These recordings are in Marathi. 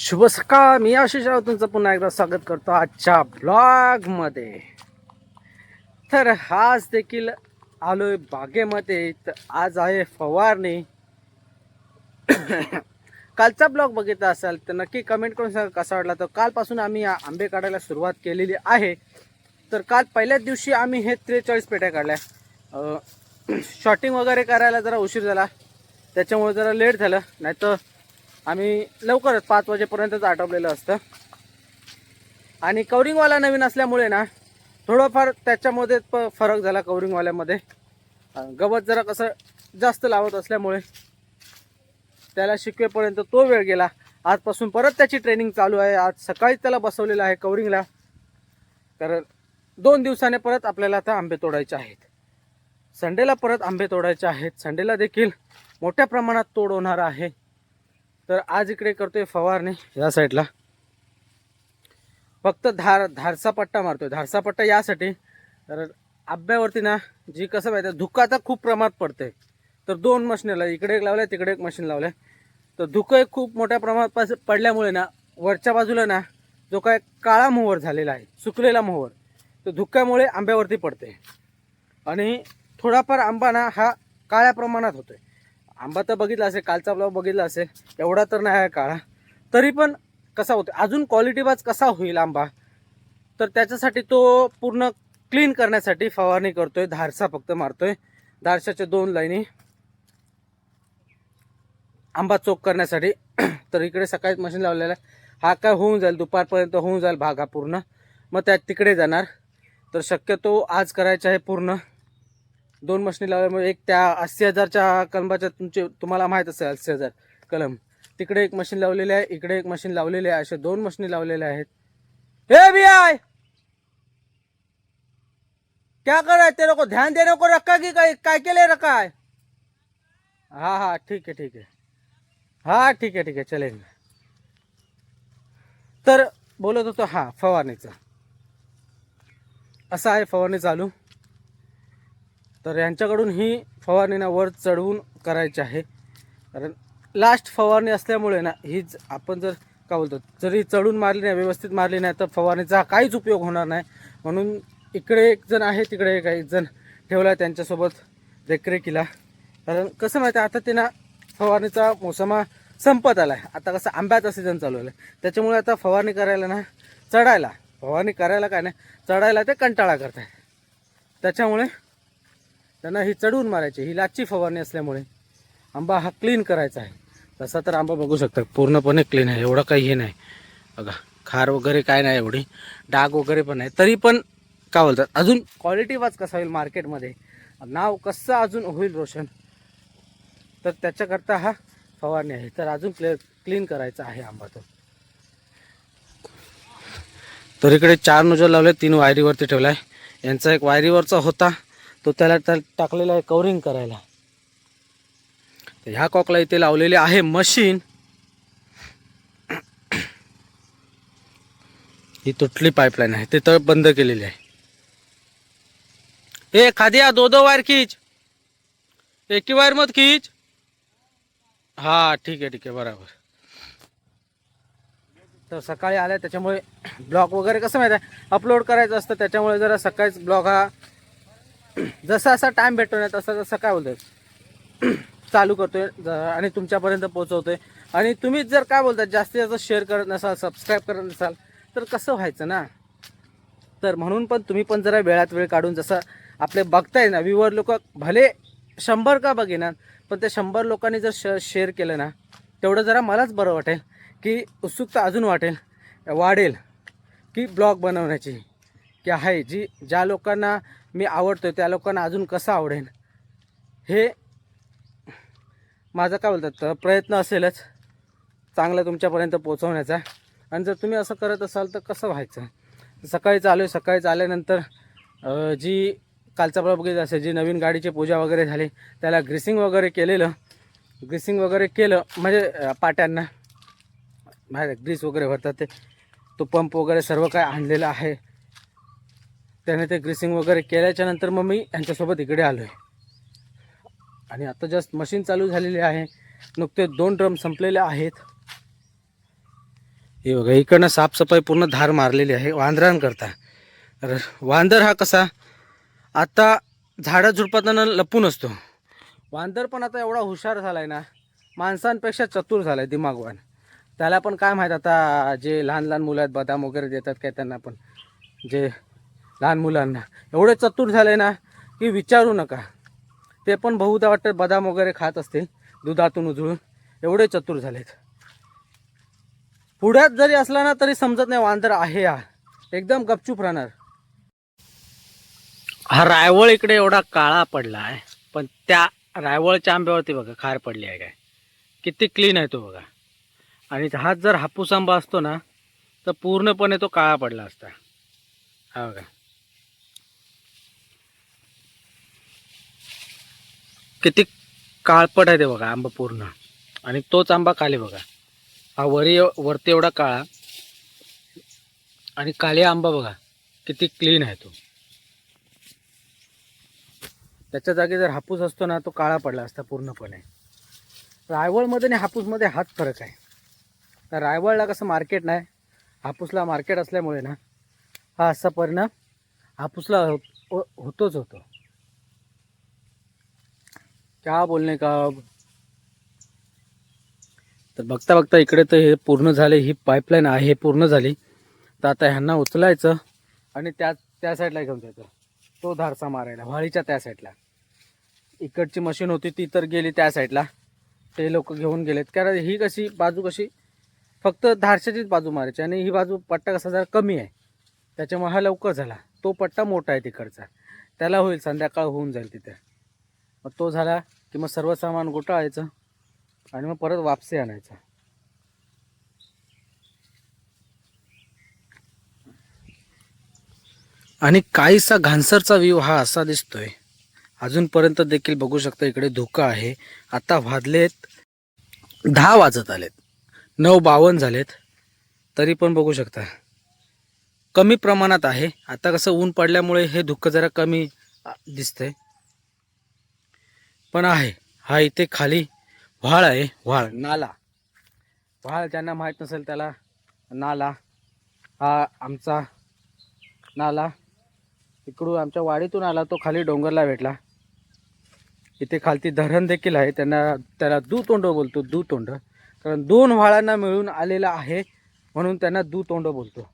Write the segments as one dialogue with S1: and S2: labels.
S1: शुभ सकाळ. मी आशिष राव तुमचं पुन्हा एकदा स्वागत करतो आजच्या ब्लॉगमध्ये. तर आज देखील आलोय बागेमध्ये. तर आज आहे फवारणी. कालचा ब्लॉग बघितला असाल तर नक्की कमेंट करून सांगा कसा वाटला. तर कालपासून आम्ही आंबे काढायला सुरुवात केलेली आहे. तर काल पहिल्याच दिवशी आम्ही हे 43 पेट्या काढल्या. शॉटिंग वगैरे करायला जरा उशीर झाला, त्याच्यामुळे जरा लेट झालं. नाहीतर आम्ही लवकरच 5 वाजेपर्यंतच आटोपलेलं असतं. आणि कवरिंगवाला नवीन असल्यामुळे ना थोडंफार त्याच्यामध्ये फरक झाला. कवरिंगवाल्यामध्ये गवत जरा कसं जास्त लावत असल्यामुळे त्याला शिकवेपर्यंत तो वेळ गेला. आजपासून परत त्याची ट्रेनिंग चालू आहे. आज सकाळीच त्याला बसवलेलं आहे कवरिंगला. कारण 2 दिवसाने परत आपल्याला आता आंबे तोडायचे आहेत. संडेला परत आंबे तोडायचे आहेत. संडेला देखील मोठ्या प्रमाणात तोड होणार आहे. तर आज इकडे करतोय फवारणी या साईडला. फक्त धारसा पट्टा मारतोय. धारसा पट्टा यासाठी तर आंब्यावरती ना जी कसं माहिती आहे धुक्काचा खूप प्रमाणात पडतंय. तर 2 मशीनला इकडे एक लावल्या तिकडे एक मशीन लावलंय. तर धुकं खूप मोठ्या प्रमाणात पडल्यामुळे ना वरच्या बाजूला ना जो काय काळा मोहर झालेला आहे, सुकलेला मोहर, तो धुक्यामुळे आंब्यावरती पडते. आणि थोडाफार आंबा ना हा काळ्या प्रमाणात होतोय. आंबा तर बघितला असेल, कालचा ब्लॉग बघितला असेल, एवढा तर नाही आहे काळा. तरी पण कसा होतो अजून क्वालिटी वाईज कसा होईल आंबा, तर त्याच्यासाठी तो पूर्ण क्लीन करण्यासाठी फवारणी करतोय. धारसा फक्त मारतोय. धारशाच्या 2 लाईनी आंबा चोक करण्यासाठी. तर इकडे सकाळीच मशीन लावलेलं आहे. हा काय होऊन जाईल, दुपारपर्यंत होऊन जाईल भागा पूर्ण. मग त्यात तिकडे जाणार. तर शक्यतो आज करायचं आहे पूर्ण. 2 मशीनी लावल्यामुळे एक त्या 80,000च्या कलमाच्या तुम्हाला माहीत असेल 80,000 कलम, तिकडे एक मशीन लावलेली आहे, इकडे एक मशीन लावलेली आहे. असे 2 मशीनी लावलेल्या आहेत. हे भी आय क्या कर रहे तेरे को ध्यान देने को रखा की काय केले रखा है? हाँ हाँ ठीक है ठीक है. हाँ ठीक है चलेंगे. तर बोलत होतो हा फवारणीचा असा आहे फवारणी चालू. तर यांच्याकडून ही फवारणीना वर चढवून करायची आहे. कारण लास्ट फवारणी असल्यामुळे ना हीच आपण जर काय बोलतो जरी चढून मारली नाही, व्यवस्थित मारली नाही, तर फवारणीचा काहीच उपयोग होणार नाही. म्हणून इकडे एक जण आहे, तिकडे एक जण ठेवला आहे त्यांच्यासोबत देखरेखीला. कारण कसं माहिती आहे आता ते ना फवारणीचा मोसमा संपत आला आहे. आता कसं आंब्याचा सीझन चालू आहे, त्याच्यामुळे आता फवारणी करायला ना चढायला, फवारणी करायला काय नाही चढायला ते कंटाळा करत आहे. त्याच्यामुळे त्यांना ही चढवून मारायची. ही लाचची फवारणी असल्यामुळे आंबा हा क्लीन करायचा आहे. तसा तर आंबा बघू शकता पूर्णपणे क्लीन आहे. एवढं काही हे नाही बघा, खार वगैरे काय नाही, एवढी डाग वगैरे पण नाही. तरी पण काय बोलतात अजून क्वालिटी वाच कसा होईल मार्केटमध्ये, नाव कसं अजून होईल रोशन, तर त्याच्याकरता हा फवारणी आहे. तर अजून क्लीन करायचा आहे आंबा तो. तर इकडे 4 नोजल लावले, 3 वायरीवरती ठेवला आहे. यांचा एक वायरीवरचा होता तो त्याला टाकलेला आहे कवरिंग करायला. ह्या कॉकला इथे लावलेले आहे मशीन. ही तुटली पाईपलाईन आहे, ते तळ बंद केलेली आहे. ए खादिया 2 वायर खींच, एक ही वायर मत खींच. हा ठीक आहे बरोबर. तर सकाळी आल्या त्याच्यामुळे ब्लॉग वगैरे कसं माहिती आहे अपलोड करायचं असतं. त्याच्यामुळे जरा सकाळीच ब्लॉग हा जसा असा टाइम भेटतो ना तसा तसा काय बोलतोय चालू करतोय आणि तुमच्यापर्यंत पोहोचवतोय. आणि तुम्ही जर काय बोलतात जास्तीत जास्त शेअर करत नसाल, सबस्क्राईब करत नसाल, तर कसं व्हायचं ना. तर म्हणून पण तुम्ही पण जरा वेळात वेळ काढून, जसं आपले बघताय ना व्ह्यूवर लोक भले 100 का बघेना, पण ते 100 लोकांनी जर शेअर केलं ना तेवढं जरा मलाच बरं वाटेल, की उत्सुकता अजून वाढेल की ब्लॉग बनवण्याची की आहे. ज्या लोकांना मी आवडतोय त्या लोकांना अजून कसं आवडेल हे माझा काय बोलतात प्रयत्न असेलच चांगलं तुमच्यापर्यंत पोहोचवण्याचा. आणि जर तुम्ही असं करत असाल तर कसं व्हायचं. सकाळीच आलो, सकाळीच आल्यानंतर जी कालचा ब्लॉग बघितला असेल, जी नवीन गाडीची पूजा वगैरे झाली, त्याला ग्रीसिंग वगैरे केलं म्हणजे पाट्यांना बाहेर ग्रीस वगैरे भरतात ते, तो पंप वगैरे सर्व काय आणलेलं आहे. त्याने ते ग्रीसिंग वगैरे केल्याच्या नंतर मग मी यांच्यासोबत इकडे आलो आहे. आणि आता जस्ट मशीन चालू झालेली आहे. नुकते 2 ड्रम संपलेले आहेत. हे बघा इकडनं साफसफाई पूर्ण धार मारलेली आहे वांदरांकरता. तर वांदर हा कसा आता झाडा झुडपातना लपून असतो. वांदर पण आता एवढा हुशार झालाय ना, माणसांपेक्षा चतुर झालाय, दिमागवान. त्याला पण काय माहीत आता जे लहान लहान मुलं आहेत बदाम वगैरे देतात काय त्यांना पण, जे लहान मुलांना एवढे चतुर झाले ना की विचारू नका. ते पण बहुधा वाटतं बदाम वगैरे खात असतील दुधातून उजळून, एवढे चतुर झालेत. पुढ्यात जरी असला ना तरी समजत नाही वांदर आहे हा, एकदम गपचूप राहणार. हा रायवळ इकडे एवढा काळा पडला आहे, पण त्या रायवळच्या आंब्यावरती बघा खार पडली आहे काय, किती क्लीन आहे तो बघा. आणि हाच जर हापूस आंबा असतो ना तर पूर्णपणे तो काळा पडला असता. हा बघा किती काळपट आहे ते बघा आंबा पूर्ण. आणि तोच आंबा खाली बघा, हा वरती एवढा काळा आणि काळे आंबा बघा किती क्लीन आहे तो. त्याच्या जागी जर हापूस असतो ना तो काळा पडला असता पूर्णपणे. रायवळमध्ये आणि हापूसमध्ये हाच फरक आहे. तर रायवळला कसं मार्केट नाही, हापूसला मार्केट असल्यामुळे ना हा असा परिणाम हापूसला होतोच होतो. क्या बोलणे का अब. तर बघता बघता इकडे तर हे पूर्ण झाले, ही पाईपलाईन आहे पूर्ण झाली. तर आता ह्यांना उचलायचं आणि त्या साईडला घेऊन जायचं, तो धारसा मारायला व्हाळीच्या त्या साईडला. इकडची मशीन होती ती तर गेली त्या साईडला, ते लोक घेऊन गेलेत. कारण ही कशी बाजू कशी फक्त धारशाचीच बाजू मारायची आणि ही बाजू पट्टा कसा जरा कमी आहे, त्याच्यामुळे हा लवकर झाला. तो पट्टा मोठा आहे तिकडचा, त्याला होईल संध्याकाळ होऊन जाईल तिथे. मग तो झाला की मग सर्व सामान गोटाळायचं आणि मग परत वापसी आणायचं. आणि काहीसा घाणसरचा व्ह्यू हा असा दिसतोय. अजूनपर्यंत देखील बघू शकता इकडे धुकं आहे. आता वाजलेत 10 वाजत आलेत, 9:52 झालेत, तरी पण बघू शकता कमी प्रमाणात आहे. आता कसं ऊन पडल्यामुळे हे धुकं जरा कमी दिसतंय, पण आहे. हा इथे खाली व्हाळ आहे, व्हाळ नाला. व्हाळ ज्यांना माहीत नसेल त्याला नाला, हा आमचा नाला इकडून आमच्या वाडीतून आला, तो खाली डोंगरला भेटला. इथे खालती धरण देखील आहे, त्याला दुतोंड बोलतो, दुतोंड. कारण 2 व्हाळांना मिळून आलेला आहे म्हणून त्यांना दुतोंड बोलतो.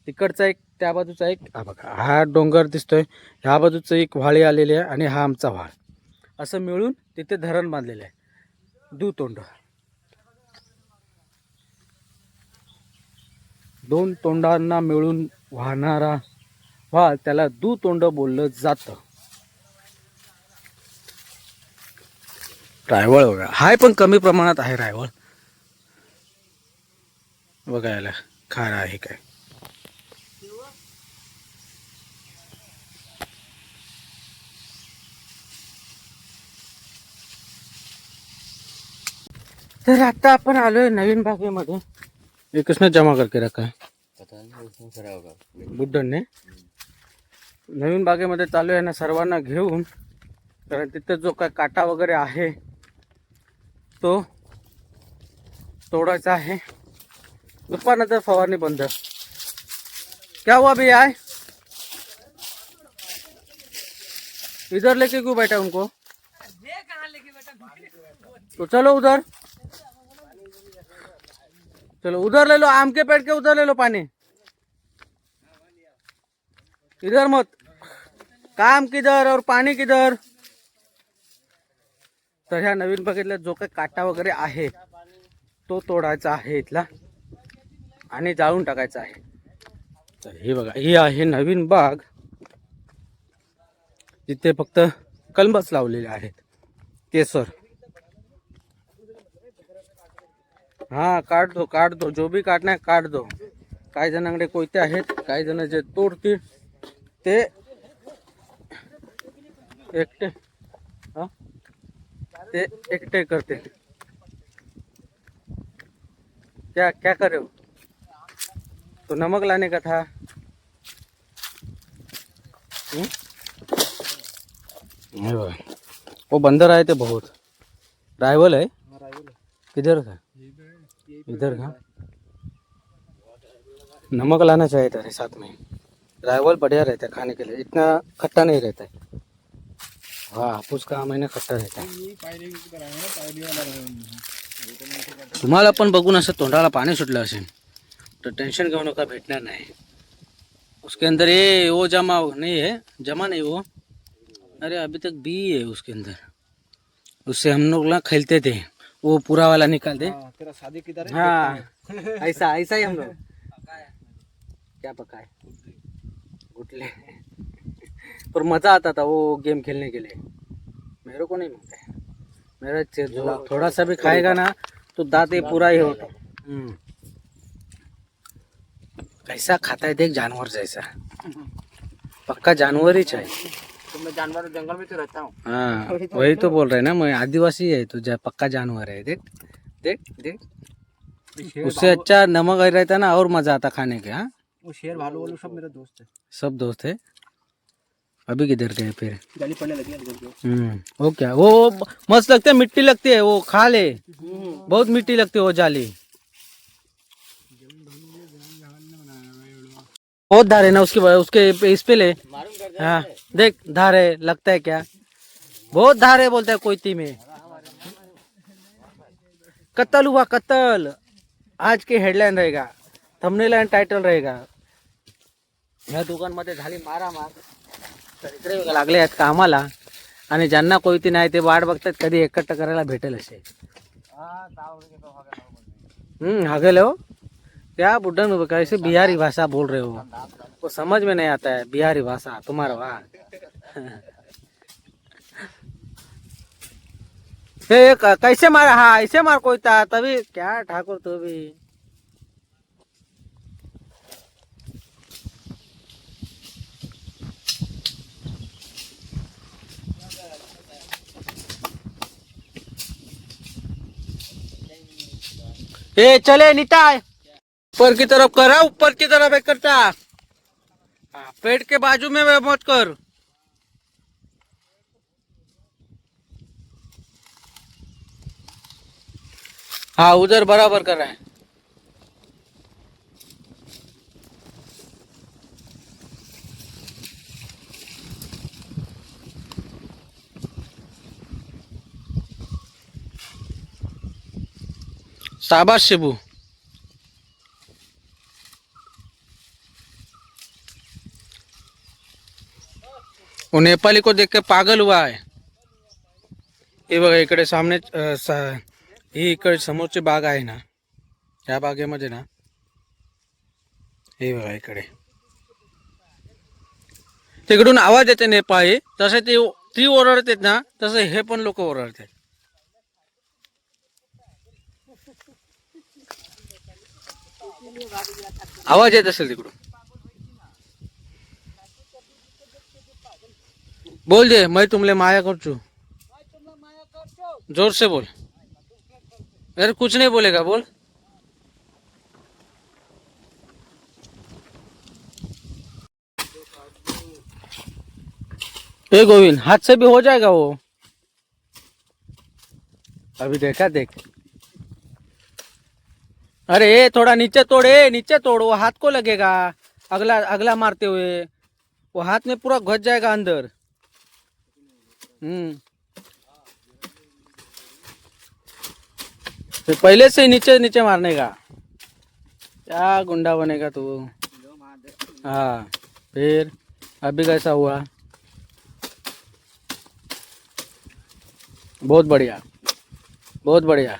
S1: तिकडचा एक त्या बाजूचा एक, हा बघा हा डोंगर दिसतोय, ह्या बाजूचं एक व्हाळी आलेली आहे आणि हा आमचा व्हाळ, असं मिळून तिथे धरण बांधलेलं आहे दुतोंड. 2 तोंडांना मिळून वाहणारा व्हाळ त्याला दुतोंड बोललं जातं. रायवळ बघा हाय, पण कमी प्रमाणात आहे रायवळ. बघायला खार आहे काय. तर आता आपण आलोय नवीन बागेमध्ये. ये किसने जमा करके रखा है, बुड्ढन ने. नवीन बागेमध्ये चालू आहे ना सर्वांना घेऊन, कारण तिथे जो काय काटा वगैरे आहे तो तोडायचा आहे. दुपारनंतर फवारणी बंद. क्या हुआ भैया, आए इधर लेके क्यों बैठा उनको, तो चलो उधर, चलो उधर ले लो, आम के पेड़ के उधर ले लो पानी, इधर मत. काम किधर और पाणी किधर. तर ह्या नवीन बागेतला जो काही काटा वगैरे आहे तो तोडायचा आहे इथला आणि जाळून टाकायचा आहे. तर हे बघा, ही आहे नवीन बाग, जिथे फक्त कलमच लावलेले आहेत, केसर. हाँ काट दो जो भी काटना है काट दो. काही जणांकडे कोयते आहेत, काही जण जे तोडतील ते एकटे, हाँ ते एकटे करते. क्या क्या करे हो, तो नमक लाने का था. नहीं भाई, वो बंदर आए थे बहुत. राइवल है, किधर था, इधर का. नमक लाना चाहिए था साथ में, रायवल बढ़िया रहता है खाने के लिए, इतना खट्टा नहीं रहता है। हाँ हापूस का आम आहे ना खट्टा रहता है। तुम्हाला पण बघून असं तोंडाला पाणी सुटलं असेल तर टेंशन घेऊ नका, भेटणार नाही। उसके अंदर ये वो जमा नहीं है, जमा नहीं वो, अरे अभी तक बी है उसके अंदर, उससे हम लोग ना खेलते थे, वो पूरा वाला निकाल दे।
S2: तेरा शादी किधर है?
S1: हाँ ऐसा ऐसा ही हम लोग क्या पकाए गुटले पर मजा आता था वो गेम खेलने के लिए। मेरे को नहीं मिलता है, मेरा जो थोड़ा सा भी खाएगा ना तो दांत ये पूरा ही होता। कैसा खाता है देख, जानवर जैसा, पक्का जानवर ही चाहिए।
S2: तो मैं जानवर जंगल में तो रहता हूँ।
S1: हाँ वही तो बोल रहे ना, मैं आदिवासी है तो पक्का जानवर है। देख देख देख, उससे अच्छा नमक रहता ना और मजा आता खाने के। हाँ
S2: वो शेर भालू वालू सब मेरे दोस्त है।
S1: सब दोस्त है। अभी किधर गए फिर?
S2: गाली पड़ने लगी है।
S1: वो क्या, वो मस्त लगते है, मिट्टी लगती है, वो खा ले, बहुत मिट्टी लगती है वो जाली। बहुत धार है ना उसके उसके इस पे ले। हाँ देख धार है, लगता है क्या, बहुत धार है बोलता है कोयती में। कत्ल हुआ कत्ल, आज के हेडलाईन रहेगा, थंबनेल आणि टायटल रहेगा। या दोघांमध्ये झाली मारामार, तर इकडे बघा लागले आहेत कामाला, आणि ज्यांना कोयती नाही ते वाट बघतात कधी एकट्ठा करायला भेटेल असे। हागेल हो क्या बुड्ढन हो, कैसे बिहारी भाषा बोल रहे हो, वो समझ में नहीं आता है बिहारी भाषा तुम्हारा। वाह कैसे मारा, हाँ ऐसे मार कोयता तभी क्या ठाकुर तो भी। ए चले निताय, ऊपर की तरफ कर, ऊपर की तरफ एक करता, पेट के बाजू में मत कर। हाँ उधर बराबर कर रहा है। शाबाश शिबू। वो नेपाली को देख के पागल हुआ है। हे बघा इकडे सामने ही इकडे समोरची बाग आहे ना, या बागेमध्ये ना हे बघा इकडे तिकडून आवाज येते नेपाळी, तसे ती ओरडतात ना तसे हे पण लोक ओरडतात। आवाज येत असेल तिकडून, बोल दे मैं तुमले माया करचू, जोर से बोल। अरे कुछ नहीं बोलेगा, बोल। ए गोविंद हाथ से भी हो जाएगा वो, अभी देखा देख। अरे ये थोड़ा नीचे तोड़, नीचे तोड़, वो हाथ को लगेगा, अगला अगला मारते हुए वो हाथ में पूरा घुस जाएगा अंदर। तो पहले से नीचे नीचे मारने का, क्या गुंडा बनेगा तू। हाँ फिर अभी कैसा हुआ, बहुत बढ़िया बहुत बढ़िया।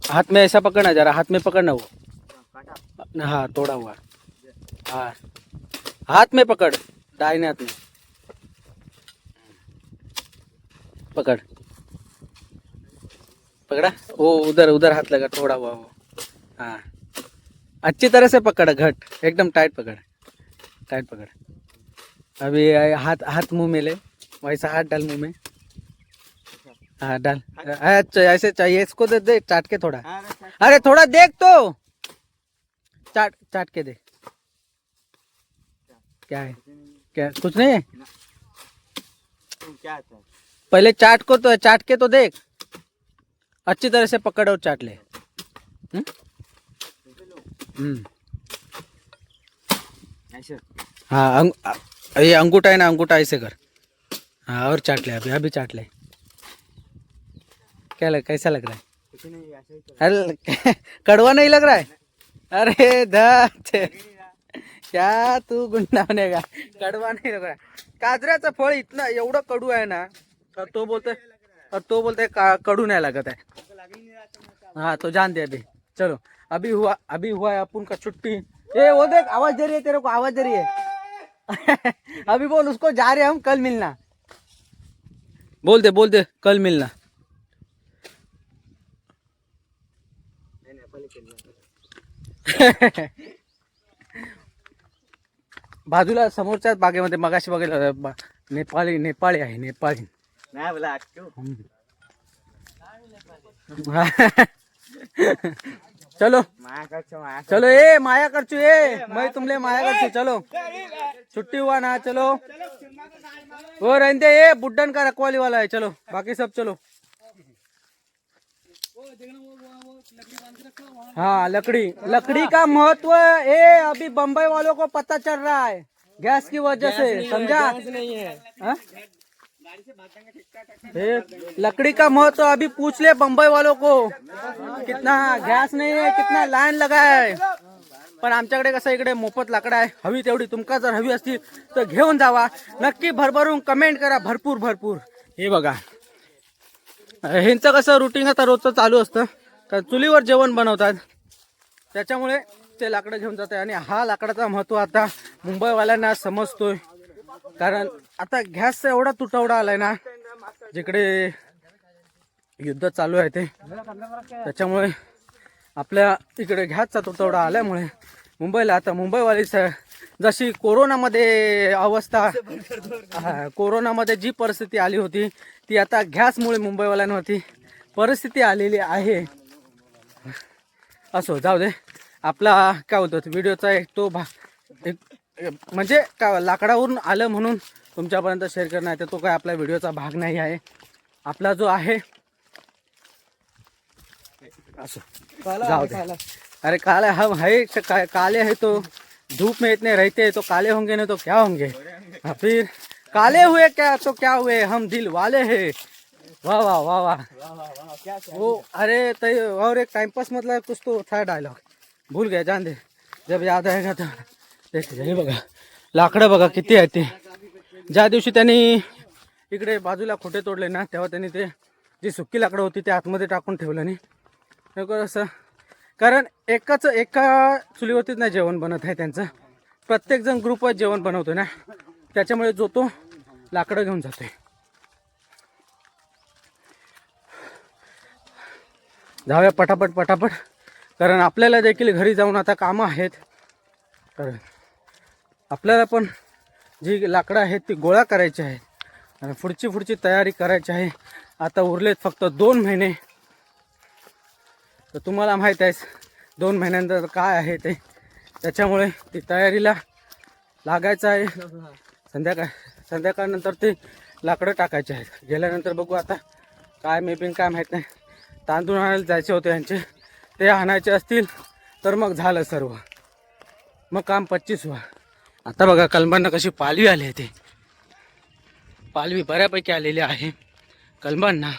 S1: हाथ में ऐसा पकड़ना, जरा हाथ में पकड़ना वो, हाँ तोड़ा हुआ, हाँ हाथ में पकड़, दाहिने हाथ में पकड़, पकड़ा वो, उधर उधर हाथ लगा, थोड़ा हुआ वो। हाँ अच्छी तरह से पकड़, घट एकदम टाइट पकड़, टाइट पकड़। अभी हाथ हाथ मुंह में ले, वैसा हाथ डाल मुंह में, हाँ डाल। अच्छा ऐसे चाहिए, इसको दे दे चाट के थोड़ा। अरे थोड़ा देख तो, चाट चाट के दे। क्या है, क्या कुछ नहीं है,
S2: क्या है?
S1: पहले चाट को तो चाट के तो देख, अच्छी तरह से पकड़ और चाट ले।
S2: ऐसे
S1: हाँ ये अंगूठा है ना, अंगूठा ऐसे कर। हाँ और चाट ले, अभी अभी चाट ले। कैसा लग रहा है?
S2: कुछ नहीं, ऐसे ही तो।
S1: अरे कड़वा नहीं लग रहा है? अरे धत क्या तू गुंडा बनेगा, कड़वा नहीं लग रहा है। काजऱ्याचं फळ इतना एवढं कडू आहे ना, और तो बोलते कडू नहीं लगता है। हाँ तो जान दे अभी, चलो अभी हुआ है अपन का छुट्टी। ये वो देख आवाज दे रही है तेरे को, आवाज दे रही है। अभी बोल उसको, जा रहे हम, कल मिलना। बोल दे कल मिलना। बाजूला समोरच्याच बागेमध्ये मगाशी बघितलं नेपाळी आहे, नेपाळी।
S2: मैं बोला क्यों?
S1: चलो चलो ए माया करचू, ए मैं तुमले माया करचू, चलो छुट्टी हुआ ना, चलो वो रहते ये बुड्ढन का रखवाली वाला है, चलो बाकी सब चलो। हाँ लकड़ी का महत्व अभी बम्बई वालों को पता चल रहा है, गैस की वजह से, समझा?
S2: नहीं है।
S1: हाँ? लकड़ी का महत्व अभी पूछ ले बम्बई वालों को, कितना गॅस नाही आहे, कितना लाईन लगा आहे। पण आमच्याकडे कसं इकडे मोफत लाकडं आहे, हवी तेवढी तुमका जर हवी असतील तर घेऊन जावा, नक्की भरभरून कमेंट करा, भरपूर। हे बघा ह्यांचं कसं रुटीन आता रोजचं चालू असतं, कारण चुलीवर जेवण बनवतात, त्याच्यामुळे ते लाकडं घेऊन जातात। आणि हा लाकडाचा महत्व आता मुंबईवाल्यांना समजतोय, कारण आता गॅसचा एवढा तुटवडा आलाय ना, जिकडे युद्ध चालू आहे ते, त्याच्यामुळे आपल्या इकडे गॅसचा तुटवडा आल्यामुळे मुंबईला आता मुंबईवाली जशी कोरोनामध्ये कोरोनामध्ये जी परिस्थिती आली होती, ती आता गॅसमुळे मुंबईवाल्यांवरती परिस्थिती आलेली आहे। असो जाऊ दे, आपला काय होतं व्हिडिओचा एक तो भाग, म्हणजे का लाकडावरून आलं म्हणून तुमच्यापर्यंत शेअर करणं आहे, तर तो काय आपला व्हिडिओचा भाग नाही आहे। आपला जो आहे असो जाऊ दे। अरे काले हम है, काले है तो धूप में इतने रहते हैं, तो काले होंगे नहीं तो क्या होंगे, फिर काले हुए क्या तो क्या हुए, हम दिल वाले हैं। वाह वाह वाह वाह वो अरे तय और एक टाइम पास मतलब कुछ तो था डायलॉग, भूल गया, जान दे, जब याद आएगा तो देख। हे बघा लाकडं बघा किती आहे ते। ज्या दिवशी त्यांनी इकडे बाजूला खोटे तोडले ना, तेव्हा त्यांनी ते जी सुक्की लाकडं होती ते आतमध्ये टाकून ठेवलं नाही, असं कारण एका चुलीवरतीच नाही जेवण बनत आहे त्यांचं, प्रत्येकजण ग्रुपवर जेवण बनवतो ना, त्याच्यामुळे जो तो लाकडं घेऊन जातोय। जाऊया पटापट, कारण आपल्याला देखील घरी जाऊन आता कामं आहेत, कारण आपल्याला पण जी लाकडं आहेत ती गोळा करायची आहे आणि पुढची तयारी करायची आहे। आता उरलेत फक्त 2 महिने, तर तुम्हाला माहीत आहे 2 महिन्यानंतर काय आहे ते, त्याच्यामुळे ती तयारीला लागायचं आहे। संध्याकाळनंतर ते लाकडं टाकायचे आहेत, गेल्यानंतर बघू आता काय मेबिंग काय माहीत नाही। तांदूळ आणायला जायचे होते यांचे, ते आणायचे असतील तर मग झालं सर्व, मग काम 25 व्हा। आता बघा कलमांना कशी पालवी आली आहे, ते पालवी बऱ्यापैकी आलेली आहे कलमांना।